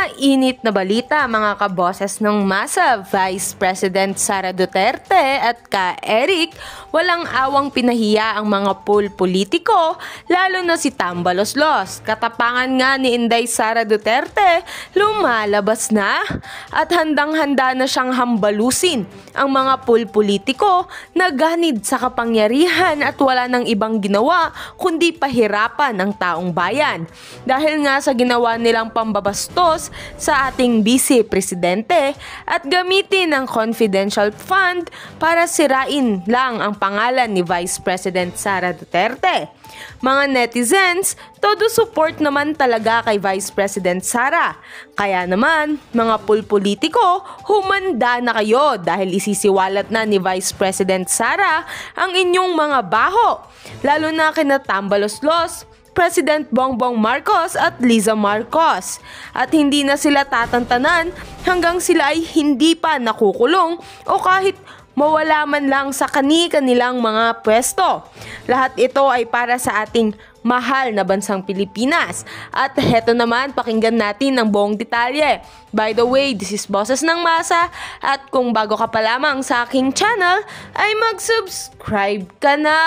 Mainit na balita mga kaboses ng masa, Vice President Sara Duterte at ka Eric, walang awang pinahiya ang mga politiko, lalo na si Tambaloslos. Katapangan nga ni Inday Sara Duterte, lumalabas na at handang-handa na siyang hambalusin ang mga politiko na ganid sa kapangyarihan at wala nang ibang ginawa kundi pahirapan ang taong bayan. Dahil nga sa ginawa nilang pambabastos sa ating Vice Presidente at gamitin ang confidential fund para sirain lang ang pangalan ni Vice President Sara Duterte. Mga netizens, todo support naman talaga kay Vice President Sara. Kaya naman, mga politiko, humanda na kayo dahil isisiwalat na ni Vice President Sara ang inyong mga baho, lalo na kina Tambaloslos, President Bongbong Marcos at Liza Marcos. At hindi na sila tatantanan hanggang sila ay hindi pa nakukulong o kahit mawala man lang sa kani-kanilang mga pwesto. Lahat ito ay para sa ating mahal na bansang Pilipinas. At heto naman, pakinggan natin ang buong detalye. By the way, this is Boses ng Masa at kung bago ka pa lamang sa aking channel ay mag-subscribe ka na!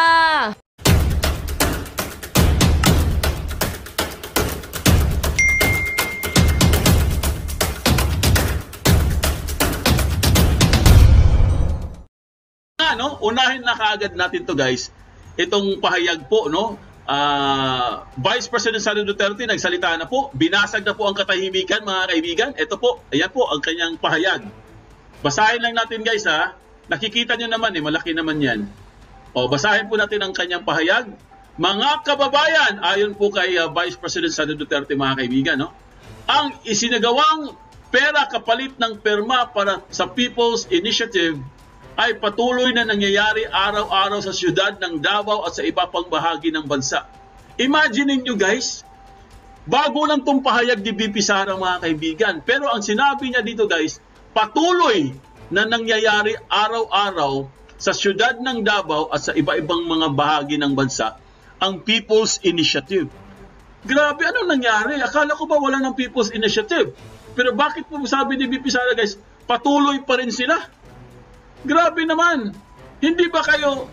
Unahin na kaagad natin to guys, itong pahayag po, no? Vice President Sara Duterte nagsalita na po, binasag na po ang katahimikan mga kaibigan. Ito po, ayan po ang kanyang pahayag. Basahin lang natin guys ha, nakikita nyo naman malaki naman yan. Basahin po natin ang kanyang pahayag. Mga kababayan, ayon po kay Vice President Sara Duterte mga kaibigan, no? Ang isinagawang pera kapalit ng perma para sa People's Initiative ay patuloy na nangyayari araw-araw sa siyudad ng Davao at sa iba pang bahagi ng bansa. Imagine niyo guys, bago lang itong pahayag ni VP Sara mga kaibigan. Pero ang sinabi niya dito guys, patuloy na nangyayari araw-araw sa siyudad ng Davao at sa iba-ibang mga bahagi ng bansa ang People's Initiative. Grabe, anong nangyari? Akala ko ba wala ng People's Initiative? Pero bakit po sabi ni VP Sara guys, patuloy pa rin sila? Grabe naman. Hindi ba kayo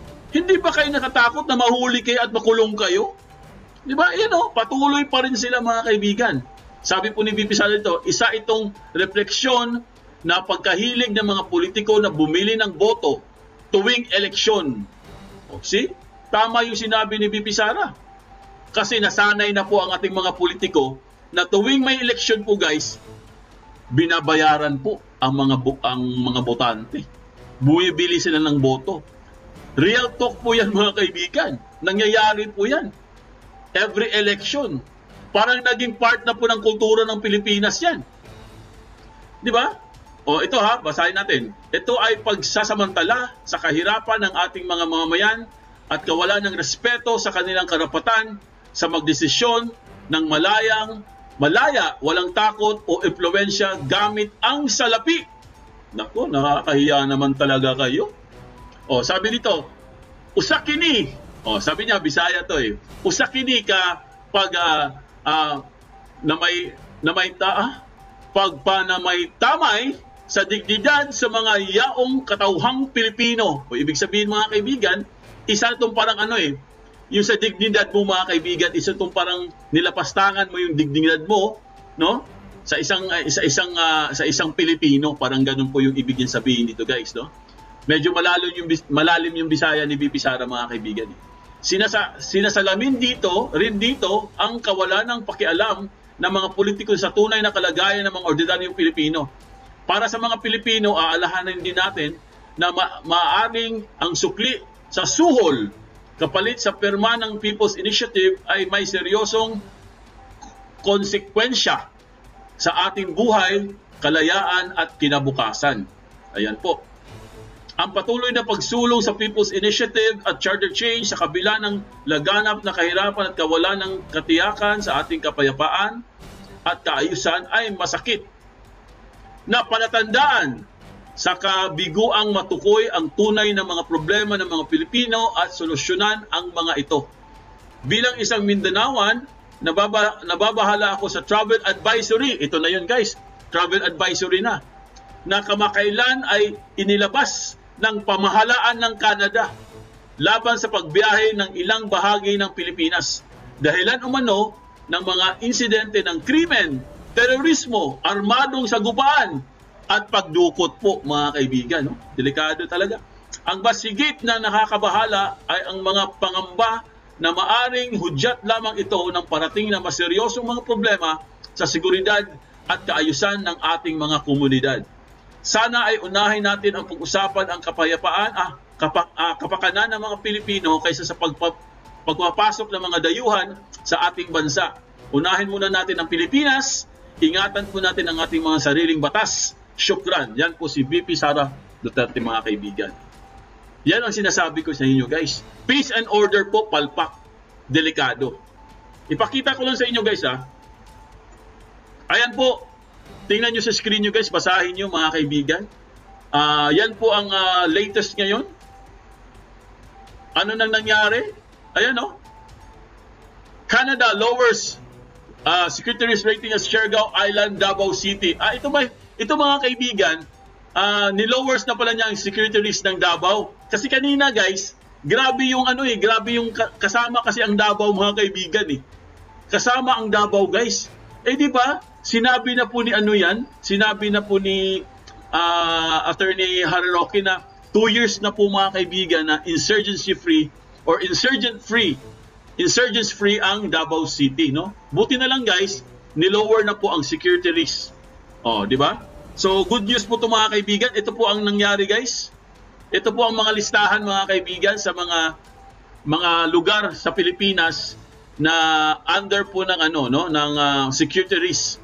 nakatakot na mahuli kayo at makulong kayo? 'Di ba? Patuloy pa rin sila mga kaibigan. Sabi po ni VP Sara dito, isa itong refleksyon na pagkahilig ng mga politiko na bumili ng boto tuwing eleksyon. See? Tama yung sinabi ni VP Sara. Kasi nasanay na po ang ating mga politiko na tuwing may eleksyon po guys, binabayaran po ang mga botante. Bumibili sila ng boto. Real talk po yan mga kaibigan. Nangyayari po yan. Every election. Parang naging part na po ng kultura ng Pilipinas yan. Di ba? Ito ha, basahin natin. Ito ay pagsasamantala sa kahirapan ng ating mga mamamayan at kawalan ng respeto sa kanilang karapatan sa magdesisyon ng malaya, walang takot o impluwensya gamit ang salapi. Nako, nakakahiya naman talaga kayo. Sabi nito, usakini. Sabi niya, Bisaya to eh. Usakini ka pag may tamay sa dignidad sa mga yaong katauhang Pilipino. Ibig sabihin mga kaibigan, isa itong parang yung sa dignidad mo mga kaibigan, isa itong parang nilapastangan mo yung dignidad mo, no? Sa isang Pilipino, parang ganun po yung ibig sabihin dito guys, no? Medyo malalim yung Bisaya ni VP Sara mga kaibigan. Sinasalamin dito ang kawalan ng pakialam ng mga politiko sa tunay na kalagayan ng mga ordinaryong Pilipino. Para sa mga Pilipino, aalahanin din natin na maaaring ang sukli sa suhol kapalit sa perma ng People's Initiative ay may seryosong konsekwensya sa ating buhay, kalayaan at kinabukasan. Ayan po. Ang patuloy na pagsulong sa People's Initiative at Charter Change sa kabila ng laganap na kahirapan at kawalan ng katiyakan sa ating kapayapaan at kaayusan ay masakit na palatandaan sa kabiguang matukoy ang tunay na mga problema ng mga Pilipino at solusyonan ang mga ito. Bilang isang Mindanaoan nababahala ako sa travel advisory. Ito na yun guys, travel advisory na kamakailan ay inilabas ng pamahalaan ng Canada laban sa pagbiyahe ng ilang bahagi ng Pilipinas. Dahilan umano ng mga insidente ng krimen, terorismo, armadong sagupaan at pagdukot po mga kaibigan. No? Delikado talaga. Ang basigit na nakakabahala ay ang mga pangamba na maaring hudyat lamang ito ng parating na maseryosong mga problema sa seguridad at kaayusan ng ating mga komunidad. Sana ay unahin natin ang pag-usapan ang kapakanan ng mga Pilipino kaysa sa pagpapasok ng mga dayuhan sa ating bansa. Unahin muna natin ang Pilipinas, ingatan po natin ang ating mga sariling batas. Syukran. Yan po si VP Sara Duterte mga kaibigan. Yan ang sinasabi ko sa inyo guys. Peace and order po, palpak. Delikado. Ipakita ko lang sa inyo guys ha. Ayan po. Tingnan nyo sa screen nyo guys. Basahin nyo mga kaibigan. Yan po ang latest ngayon. Ano nang nangyari? Ayan o. Canada lowers securities rating as Siargao Island, Davao City. Ito mga kaibigan, nilowers na pala niya ang security risk ng Davao. Kasi kanina guys, grabe yung grabe yung kasama kasi ang Davao mga kaibigan eh. Kasama ang Davao guys. Eh di ba? Sinabi na po ni sinabi na po ni Attorney Harry Roque na 2 years na po mga kaibigan na insurgency free ang Davao City, no? Buti na lang guys, nilower na po ang security risk. Oh, di ba? So, good news po 'to mga kaibigan. Ito po ang nangyari guys. Ito po ang mga listahan mga kaibigan sa mga lugar sa Pilipinas na under po ng security risk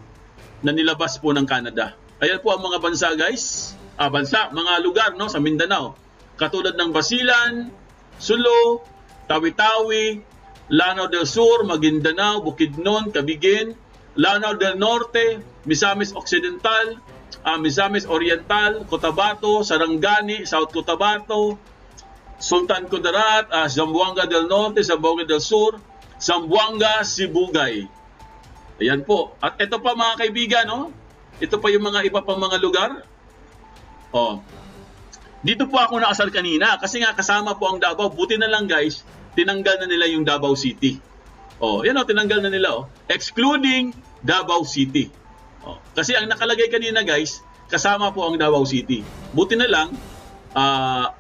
na nilabas po ng Canada. Ayan po ang mga bansa guys. Mga lugar no sa Mindanao. Katulad ng Basilan, Sulu, Tawi-Tawi, Lanao del Sur, Maguindanao, Bukidnon, Cabiguin, Lanao del Norte, Misamis Occidental, Misamis Oriental, Cotabato, Sarangani, South Cotabato, Sultan Kudarat, Zamboanga del Norte, Zamboanga del Sur, Zamboanga, Sibugay. Ayan po. At ito pa mga kaibigan, no? Ito pa yung mga iba pang mga lugar. Oh. Dito po ako nakasal kanina kasi nga kasama po ang Davao. Buti na lang guys, tinanggal na nila yung Davao City. Oh, yan tinanggal na nila excluding Davao City. Oh, kasi ang nakalagay kanina guys, kasama po ang Davao City. Buti na lang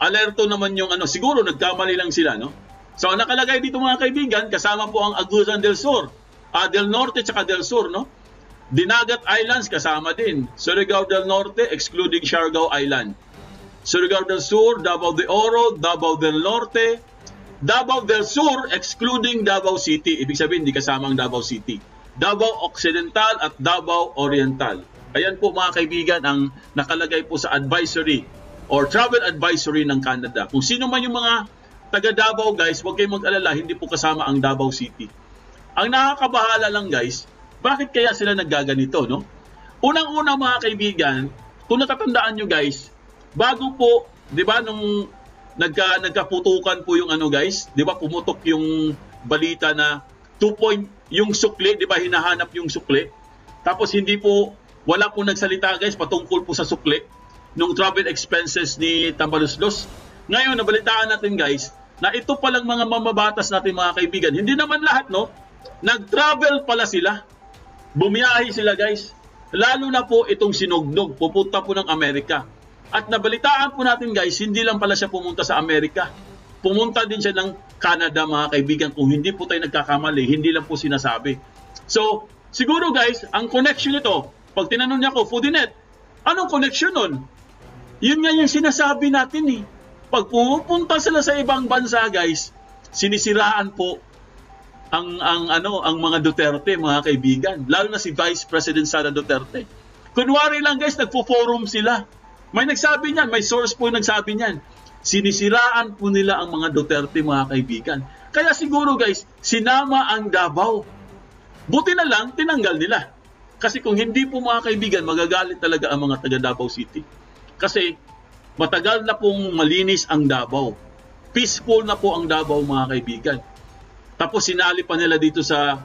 alerto naman yung siguro nagkamali lang sila, no? So ang nakalagay dito mga kaibigan, kasama po ang Agusan del Sur, del Norte tsaka del Sur, no? Dinagat Islands kasama din. Surigao del Norte excluding Siargao Island. Surigao del Sur, Davao de Oro, Davao del Norte, Davao del Sur excluding Davao City. Ibig sabihin hindi kasama ang Davao City. Davao Occidental at Davao Oriental. Ayan po mga kaibigan ang nakalagay po sa advisory or travel advisory ng Canada. Kung sino man yung mga taga Davao guys, huwag kayong mag-alala, hindi po kasama ang Davao City. Ang nakakabahala lang guys, bakit kaya sila naggaganito, no? Unang-una mga kaibigan, kung natatandaan nyo guys, bago po, di ba, nung nagkaputukan po yung guys, di ba, pumutok yung balita na 2 point, yung sukli, di ba, hinahanap yung sukli. Tapos hindi po, wala po nagsalita guys, patungkol po sa sukli, nung travel expenses ni Tambaluslos. Ngayon, nabalitaan natin guys, na ito palang mga mamabatas natin mga kaibigan, hindi naman lahat, no? Nag-travel pala sila. Bumiyahe sila guys. Lalo na po itong sinugnog, pupunta po ng Amerika. At nabalitaan po natin guys, hindi lang pala siya pumunta sa Amerika. Pumunta din siya ng Canada mga kaibigan. Kung hindi po tayo nagkakamali, hindi lang po sinasabi. So, siguro guys, ang connection nito, pag tinanong niya ko, Foodinet, anong connection nun? Yun nga yung sinasabi natin eh. Pag pupunta sila sa ibang bansa guys, sinisiraan po ang mga Duterte, mga kaibigan. Lalo na si Vice President Sara Duterte. Kunwari lang guys, nagpo-forum sila. May nagsabi niyan, may source po nagsabi niyan. Sinisiraan po nila ang mga Duterte, mga kaibigan. Kaya siguro guys, sinama ang Davao. Buti na lang, tinanggal nila. Kasi kung hindi po mga kaibigan, magagalit talaga ang mga taga Davao City. Kasi matagal na pong malinis ang Davao. Peaceful na po ang Davao mga kaibigan. Tapos sinali pa nila dito sa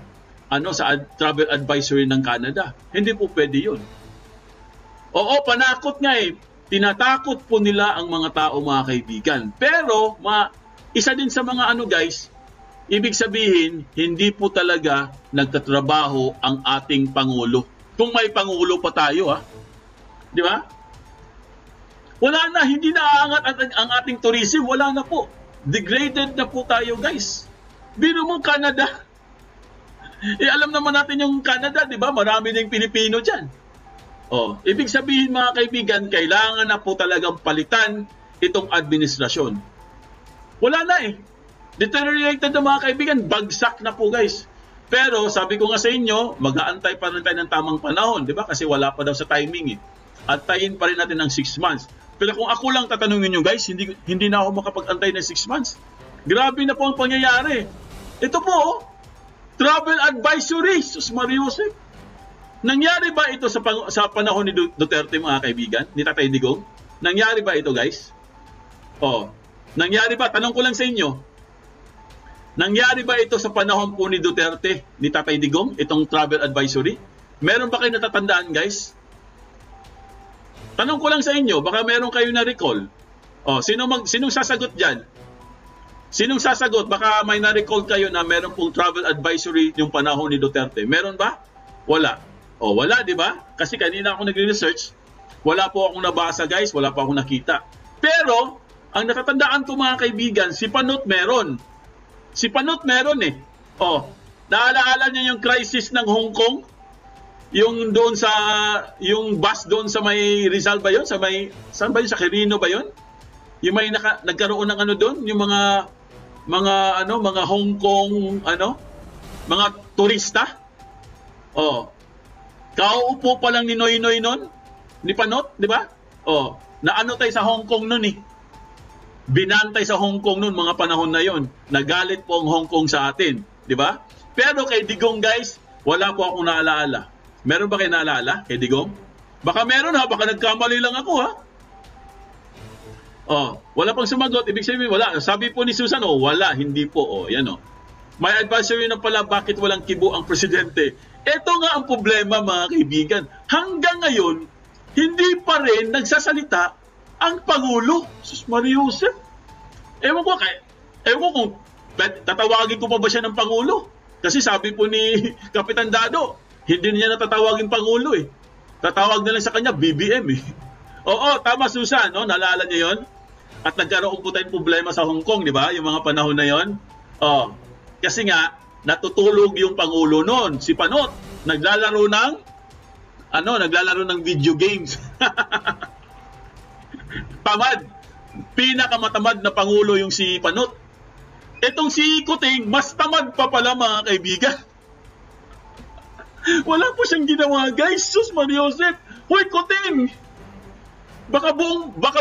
travel advisory ng Canada. Hindi po pwede 'yun. Oo, panakot nga eh. Tinatakot po nila ang mga tao, mga kaibigan. Pero isa din sa mga guys, ibig sabihin, hindi po talaga nagtatrabaho ang ating Pangulo. Kung may Pangulo pa tayo, di ba? Wala na, hindi na aangat ang ating tourism, wala na po. Degraded na po tayo, guys. Biro mo, Canada. Alam naman natin yung Canada, di ba? Marami ding Pilipino dyan. Ibig sabihin, mga kaibigan, kailangan na po talagang palitan itong administrasyon. Wala na eh. Deteriorated na, mga kaibigan, bagsak na po, guys. Pero sabi ko nga sa inyo, mag-aantay pa rin tayo ng tamang panahon, di ba? Kasi wala pa daw sa timing eh. At tayin pa rin natin ng 6 months. Pero kung ako lang tatanungin nyo, guys, hindi na ako makapag-antay ng 6 months. Grabe na po ang pangyayari. Ito po, travel advisory, sus Mariusip. Nangyari ba ito sa panahon ni Duterte, mga kaibigan, ni Tatay Digong? Nangyari ba ito, guys? Nangyari ba? Tanong ko lang sa inyo. Nangyari ba ito sa panahon po ni Duterte, ni Tatay Digong, itong travel advisory? Meron ba kayo natatandaan, guys? Tanong ko lang sa inyo, baka meron kayo na-recall. Sinong sasagot dyan? Sinong sasagot? Baka may na-recall kayo na meron pong travel advisory yung panahon ni Duterte. Meron ba? Wala. Wala, di ba? Kasi kanina ako nagre-research, wala po akong nabasa, guys, wala pa akong nakita. Pero, ang natatandaan ko, mga kaibigan, si Panot meron. Si Panot meron eh. Naalaala niya yung crisis ng Hong Kong? Yung doon sa, yung bus doon sa may Rizal ba yun? Saan ba yun? Sa Quirino ba yun? Yung may nagkaroon ng doon? Yung mga Hong Kong, mga turista? Kauupo pa lang ni Noynoy nun? Ni Panot, di ba? Tayo sa Hong Kong nun eh. Binantay sa Hong Kong nun mga panahon na yon. Nagalit po ang Hong Kong sa atin, di ba? Pero kay Digong, guys, wala po akong naalaala. Meron ba kayo naalaala kay Digong? Baka meron baka nagkamali lang ako wala pang sumagot, ibig sabihin wala. Sabi po ni Susan, wala, hindi po. Yan May advisory na pala bakit walang kibo ang presidente. Ito nga ang problema, mga kaibigan. Hanggang ngayon, hindi pa rin nagsasalita ang Pangulo. Sus Mariusip. Ewan ko kung tatawagin ko pa ba siya ng Pangulo. Kasi sabi po ni Kapitan Dado, hindi niya natatawagin Pangulo eh. Tatawag na lang sa kanya, BBM eh. Tama Susan, naalala niyo yon? At nagkaroon po tayong problema sa Hong Kong, di ba? Yung mga panahon na yon. Kasi nga, natutulog yung Pangulo noon. Si Panot, naglalaro ng video games. Tamad. Pinakamatamad na Pangulo yung si Panot. Itong si Kuting, mas tamad pa pala, mga kaibigan. Wala po siyang ginawa, guys. Sus Mariusip. Hoy, Kuting! Baka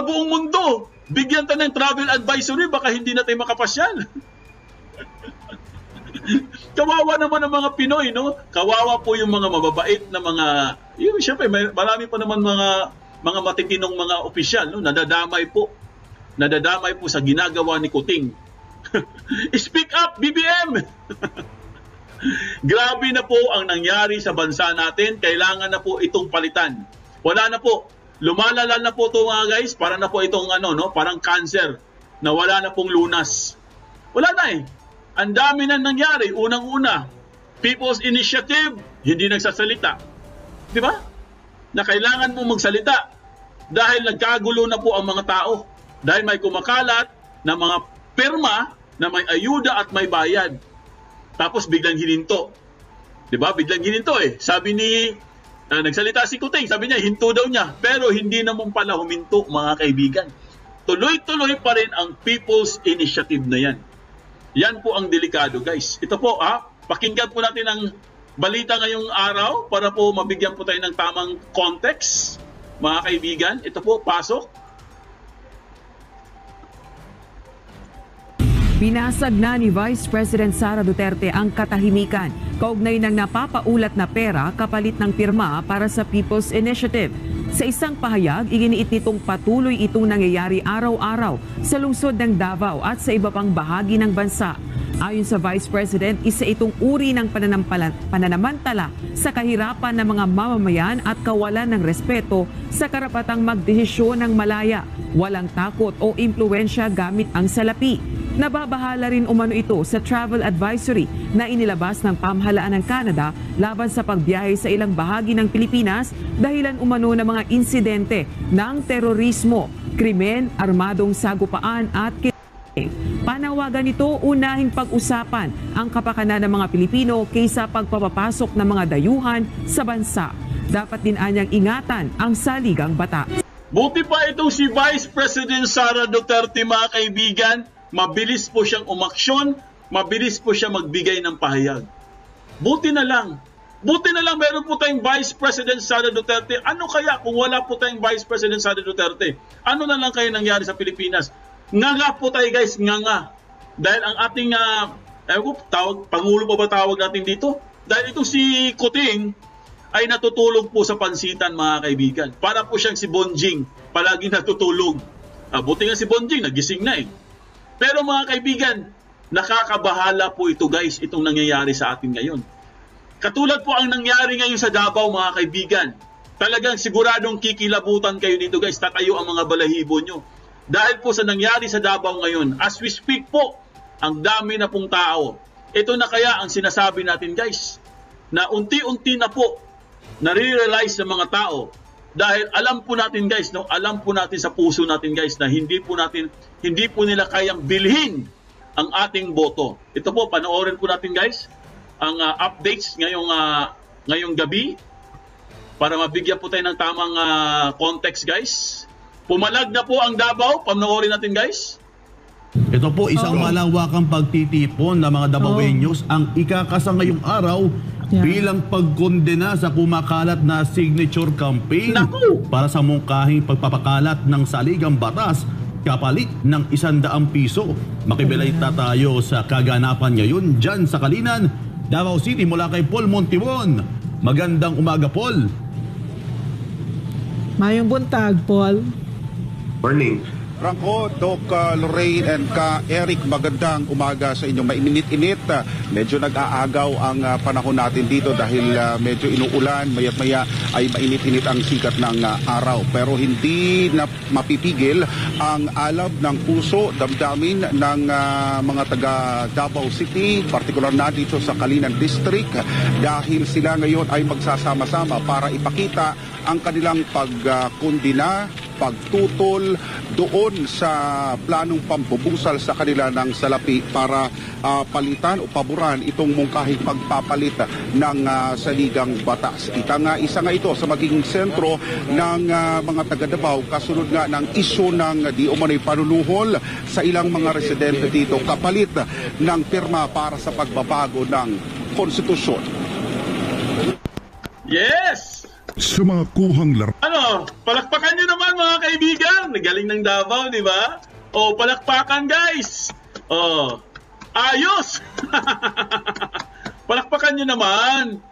buong mundo bigyan tayo ng travel advisory, baka hindi na tayo makapasyal. Kawawa naman ang mga Pinoy, Kawawa po yung mga mababait na siyempre, marami pa naman mga matitinong mga opisyal, Nadadamay po sa ginagawa ni Kuting. Speak up, BBM! Grabe na po ang nangyari sa bansa natin. Kailangan na po itong palitan. Wala na po. Lumalala na po ito, mga guys. Para na po itong parang cancer na wala na pong lunas. Wala na eh. Ang dami na nangyari. Unang-una, People's Initiative, hindi nagsasalita. Di ba? Na kailangan mo magsalita dahil nagkagulo na po ang mga tao. Dahil may kumakalat na mga pirma na may ayuda at may bayad. Tapos biglang hininto. 'Di ba? Biglang hininto eh. Sabi ni nagsalita si Kuting, sabi niya hinto daw niya, pero hindi naman pala huminto, mga kaibigan. Tuloy-tuloy pa rin ang People's Initiative na 'yan. Yan po ang delikado, guys. Ito po, pakinggan po natin ang balita ngayong araw para po mabigyan po tayo ng tamang context, mga kaibigan. Ito po, pasok. Binasag na ni Vice President Sara Duterte ang katahimikan kaugnay ng napapaulat na pera kapalit ng pirma para sa People's Initiative. Sa isang pahayag, iginiit nitong patuloy itong nangyayari araw-araw sa lungsod ng Davao at sa iba pang bahagi ng bansa. Ayon sa Vice President, isa itong uri ng pananamantala sa kahirapan ng mga mamamayan at kawalan ng respeto sa karapatang magdesisyon ng malaya, walang takot o impluensya gamit ang salapi. Nababahala rin umano ito sa travel advisory na inilabas ng pamahalaan ng Canada laban sa pagbiyahe sa ilang bahagi ng Pilipinas dahilan umano ng mga insidente ng terorismo, krimen, armadong sagupaan at panawagan nito unahing pag-usapan ang kapakanan ng mga Pilipino kaysa pagpapapasok ng mga dayuhan sa bansa. Dapat din anyang ingatan ang saligang batas. Buti pa itong si Vice President Sara Duterte, mga kaibigan, mabilis po siyang umaksyon, mabilis po siya magbigay ng pahayag. Buti na lang meron po tayong Vice President Sara Duterte. Ano kaya kung wala po tayong Vice President Sara Duterte? Ano na lang kaya nangyari sa Pilipinas? Nga po tayo guys, nga. Dahil ang ating, Pangulo pa ba tawag natin dito? Dahil itong si Kuting ay natutulog po sa pansitan, mga kaibigan. Para po siyang si Bonjing, palagi natutulog. Buti nga si Bonjing, nagising na eh. Pero mga kaibigan, nakakabahala po ito guys, itong nangyayari sa atin ngayon. Katulad po ang nangyari ngayon sa Davao, mga kaibigan. Talagang siguradong kikilabutan kayo dito guys, tatayo ang mga balahibo nyo. Dahil po sa nangyari sa Davao ngayon, as we speak po, ang dami na pong tao. Ito na kaya ang sinasabi natin guys, na unti-unti na po, nare-realize ng mga tao. Dahil alam po natin guys, alam po natin sa puso natin guys, na hindi po nila kayang bilhin ang ating boto. Ito po, panoorin po natin guys, ang updates ngayong gabi, para mabigyan po tayo ng tamang context guys. Pumalag na po ang Davao. Panoorin natin guys. Ito po isang malawakang pagtitipon ng mga Davaoeños ang ikakasa ngayong araw bilang pagkondena sa kumakalat na signature campaign para sa mungkahing pagpapakalat ng saligang batas kapalit ng 100 piso. Makibalita tayo sa kaganapan ngayon dyan sa Kalinan, Davao City mula kay Paul Montibon. Magandang umaga, Paul. Mayong buntag, Paul. Morning. Franco, Doc Lorraine and Eric, magandang umaga sa inyo. Mainit-init, medyo nag-aagaw ang panahon natin dito dahil medyo inuulan, maya't-maya ay mainit-init ang sikat ng araw. Pero hindi na mapipigil ang alab ng puso, damdamin ng mga taga Davao City, partikular na dito sa Kalinan District, dahil sila ngayon ay magsasama-sama para ipakita ang kanilang pagkundina, pagtutol doon sa planong pampubusal sa kanila ng salapi para palitan o paboran itong mungkahing pagpapalit ng saligang batas. Isa nga ito sa magiging sentro ng mga taga-Davao kasunod nga ng isyu ng di umano'y panunuhol sa ilang mga residente dito kapalit ng pirma para sa pagbabago ng konstitusyon. Yes! Sa mga kuhang laro. Palakpakan nyo naman mga kaibigan. Nagaling ng Davao, di ba? Palakpakan guys. Ayos! Palakpakan nyo naman.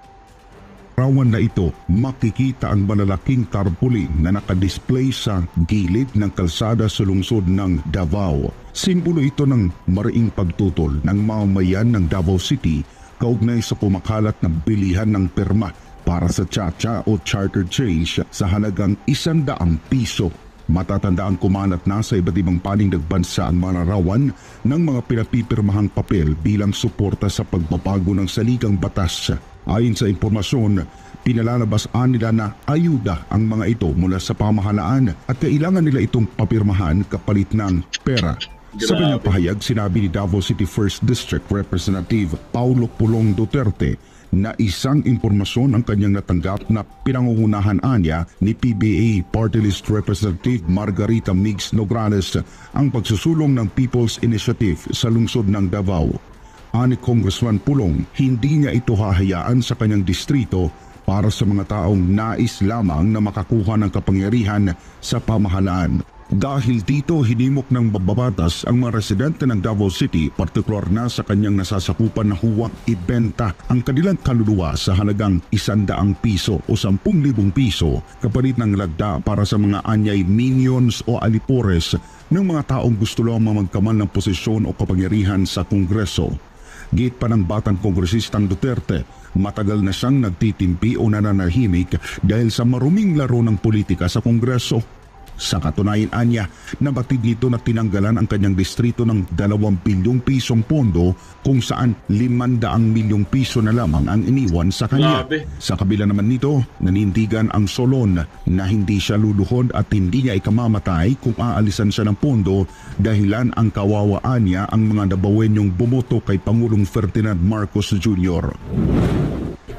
Rawan na ito, makikita ang malalaking tarpaulin na nakadisplay sa gilid ng kalsada sa lungsod ng Davao. Simbolo ito ng mariing pagtutol ng mamamayan ng Davao City kaugnay sa kumakalat na bilihan ng pirma para sa tsa-tsa o charter change sa halagang 100 piso. Matatandaan kumanat na sa iba't ibang panig ng bansa ang mga larawan ng mga pinapipirmahang papel bilang suporta sa pagbabago ng saligang batas. Ayon sa impormasyon, pinalalabas-an nila na ayuda ang mga ito mula sa pamahalaan at kailangan nila itong papirmahan kapalit ng pera. Sa kanyang pahayag, sinabi ni Davao City 1st District Representative Paulo Pulong Duterte na isang impormasyon ang kanyang natanggap na pinangungunahan anya ni PBA Party List Representative Margarita Migs Nograles ang pagsusulong ng People's Initiative sa lungsod ng Davao. Ani Congressman Pulong, hindi niya ito hahayaan sa kanyang distrito para sa mga taong nais lamang na makakuha ng kapangyarihan sa pamahalaan. Dahil dito, hinimok ng bababatas ang mga residente ng Davao City, partikular na sa kanyang nasasakupan na huwag ibenta ang kanilang kaluluwa sa halagang 100 piso o 10,000 piso kapalit ng lagda para sa mga anyay minions o alipores ng mga taong gusto lamang magkamal ng posisyon o kapangyarihan sa Kongreso. Git pa ng batang kongresistang Duterte, matagal na siyang nagtitimpi o nananahimik dahil sa maruming laro ng politika sa Kongreso. Sa katunayan anya, nabatid nito na tinanggalan ang kanyang distrito ng 2 bilyong pisong pondo kung saan 500 milyong piso na lamang ang iniwan sa kanya. Grabe. Sa kabila naman nito, nanindigan ang Solon na hindi siya luluhod at hindi niya ikamamatay kung aalisan siya ng pondo dahilan ang kawawaan niya ang mga Davaoenyong bumoto kay Pangulong Ferdinand Marcos Jr.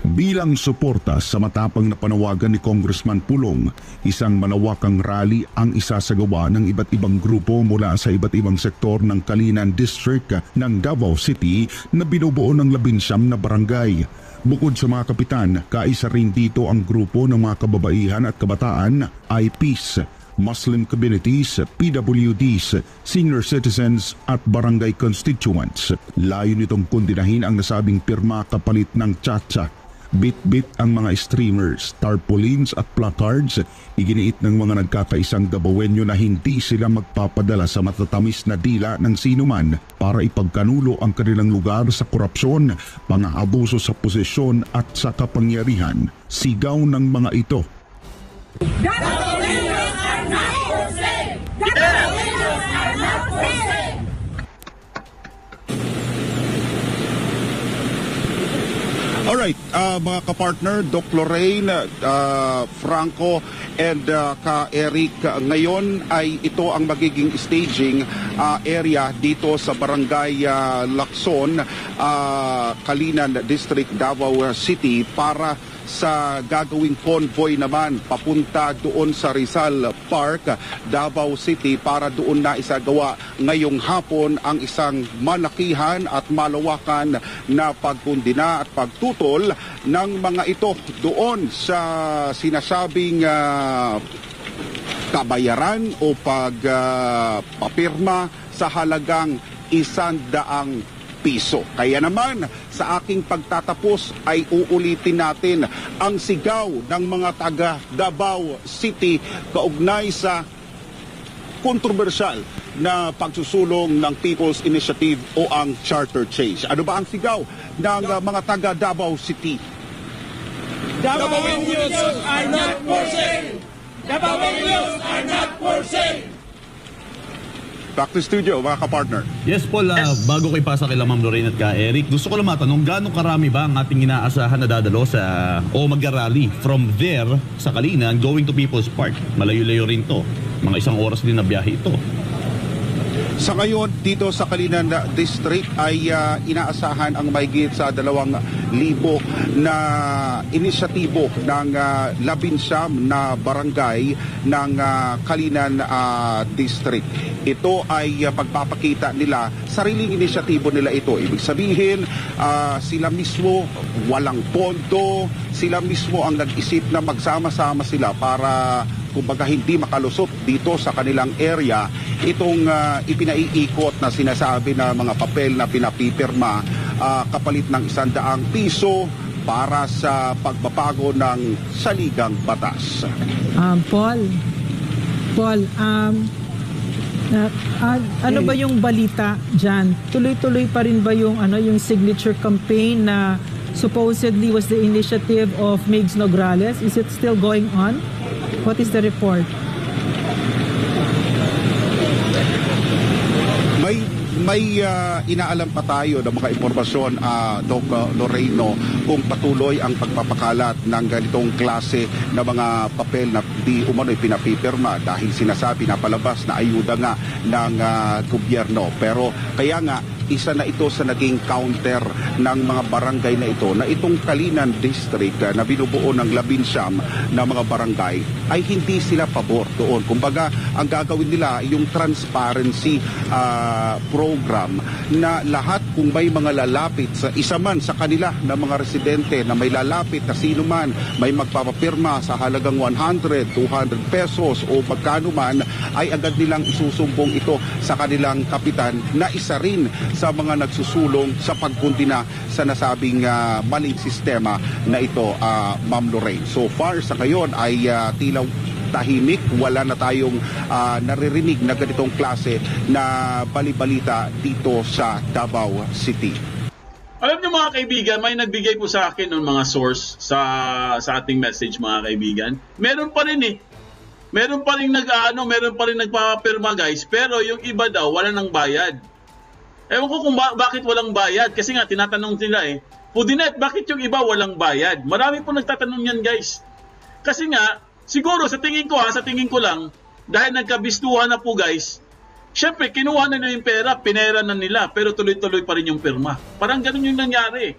Bilang suporta sa matapang na panawagan ni Congressman Pulong, isang malawakang rally ang isasagawa ng iba't ibang grupo mula sa iba't ibang sektor ng Kalinan District ng Davao City na binubuo ng 19 na barangay. Bukod sa mga kapitan, kaisa rin dito ang grupo ng mga kababaihan at kabataan, IPs, Muslim communities, PWDs, senior citizens at barangay constituents. Layo nitong kundinahin ang nasabing pirma kapalit ng tsa-tsa. Bit-bit ang mga streamers, tarpaulins at placards. Iginiit ng mga nagkakaisang Davaoenyo na hindi sila magpapadala sa matatamis na dila ng sinuman para ipagkanulo ang kanilang lugar sa korupsyon, pang-aabuso sa posisyon at sa kapangyarihan. Sigaw ng mga ito. Davaoenyos are not for sale! Davaoenyos are not for sale! Alright, mga kapartner, Doc Lorraine, Franco, and ka Eric, ngayon ay ito ang magiging staging area dito sa Barangay Lacson, Kalinan District, Davao City para sa gagawing convoy naman papunta doon sa Rizal Park, Davao City para doon na isagawa ngayong hapon ang isang malakihan at malawakan na pagkundina at pagtutol ng mga ito doon sa sinasabing kabayaran o pagpapirma sa halagang 100 piso. Kaya naman, sa aking pagtatapos ay uulitin natin ang sigaw ng mga taga Davao City kaugnay sa kontrobersyal na pagsusulong ng People's Initiative o ang Charter Change. Ano ba ang sigaw ng mga taga Davao City? Davaoenyos are not for sale! Davaoenyos are not for sale! Back to studio, mga kapartner. Yes, Paul, bago ko ipasa kay Ma'am Lorraine at ka Eric, gusto ko lang matanong, gaano karami ba ang ating inaasahan na dadalo sa o mag-rally from there sa Kalinan going to People's Park? Malayo-layo rin to. Mga 1 oras din na biyahe ito. Sa ngayon, dito sa Kalinan District ay inaasahan ang mahigit sa 2,000 na inisyatibo ng 19 na barangay ng Kalinan District. Ito ay pagpapakita nila, sariling inisyatibo nila ito. Ibig sabihin, sila mismo walang pondo, sila mismo ang nag-isip na magsama-sama sila para kumbaga hindi makalusot dito sa kanilang area itong ipinaiikot na sinasabi na mga papel na pinapipirma kapalit ng 100 piso para sa pagbabago ng saligang batas. Paul, ano ba yung balita dyan? Tuloy-tuloy pa rin ba yung signature campaign na supposedly was the initiative of Migs Nograles? Is it still going on? What is the report? May inaalam pa tayo ng mga impormasyon, Doc Loreno, kung patuloy ang pagpapakalat ng ganitong klase na mga papel na di umano'y pinapipirma dahil sinasabi na palabas na ayuda nga ng gobyerno. Pero kaya nga, isa na ito sa naging counter ng mga barangay na ito, na itong Kalinan District na binubuo ng 19 na mga barangay ay hindi sila pabor doon. Kumbaga, ang gagawin nila yung transparency program na lahat kung may mga lalapit sa isa man sa kanila na mga residente na may lalapit na sino man may magpapapirma sa halagang 100, 200 pesos o magkano man, ay agad nilang isusumbong ito sa kanilang kapitan na isa rin sa mga nagsusulong sa pagkundina sa nasabing maling sistema na ito, Ma'am Lorraine. So far sa ngayon ay tila tahimik, wala na tayong naririnig na ganitong klase na balibalita dito sa Davao City. Alam niyo mga kaibigan, may nagbigay po sa akin ng mga source sa ating message mga kaibigan. Meron pa rin meron pa rin nagpapapirma guys, pero yung iba daw wala nang bayad. Ewan ko kung bakit walang bayad, kasi nga tinatanong nila Pudinet, bakit yung iba walang bayad? Marami po nagtatanong yan guys. Kasi nga, siguro sa tingin ko lang, dahil nagkabistuhan na po guys, syempre kinuha na nila yung pera, pinera na nila, pero tuloy-tuloy pa rin yung pirma. Parang ganun yung nangyari.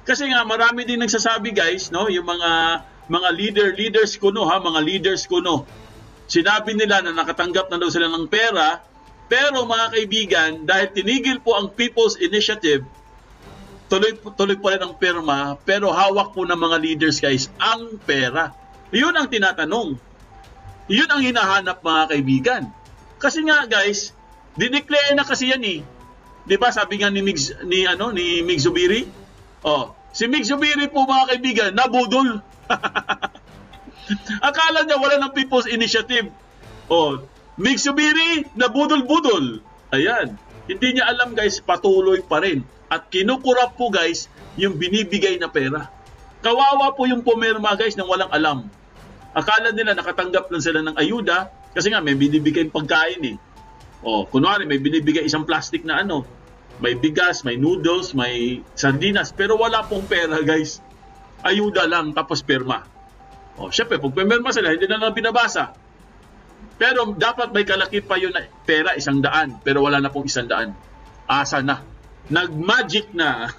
Kasi nga marami din nagsasabi guys, no, yung mga leaders ko no. Sinabi nila na nakatanggap na daw sila ng pera, pero mga kaibigan, dahil tinigil po ang People's Initiative, tuloy pa rin ang pirma, pero hawak po ng mga leaders guys ang pera. Yun ang tinatanong. Yun ang hinahanap mga kaibigan. Kasi nga guys, dineclare na kasi yan 'Di ba sabi nga ni Mig Zubiri? Si Mig Zubiri po mga kaibigan, nabudol. Akala niya wala ng People's Initiative. Mig Zubiri, nabudol-budol. Ayan. Hindi niya alam guys, patuloy pa rin. At kinukurap po guys, yung binibigay na pera. Kawawa po yung pumirma guys nang walang alam. Akala nila nakatanggap lang sila ng ayuda kasi nga may binibigay pagkain kunwari may binibigay isang plastic na may bigas, may noodles, may sardinas, pero wala pong pera guys. Ayuda lang tapos pirma. Syempre pag pumirma sila, hindi na lang binabasa. Pero dapat may kalakip pa yun na pera 100, pero wala na pong 100. Asa na? Nag-magic na.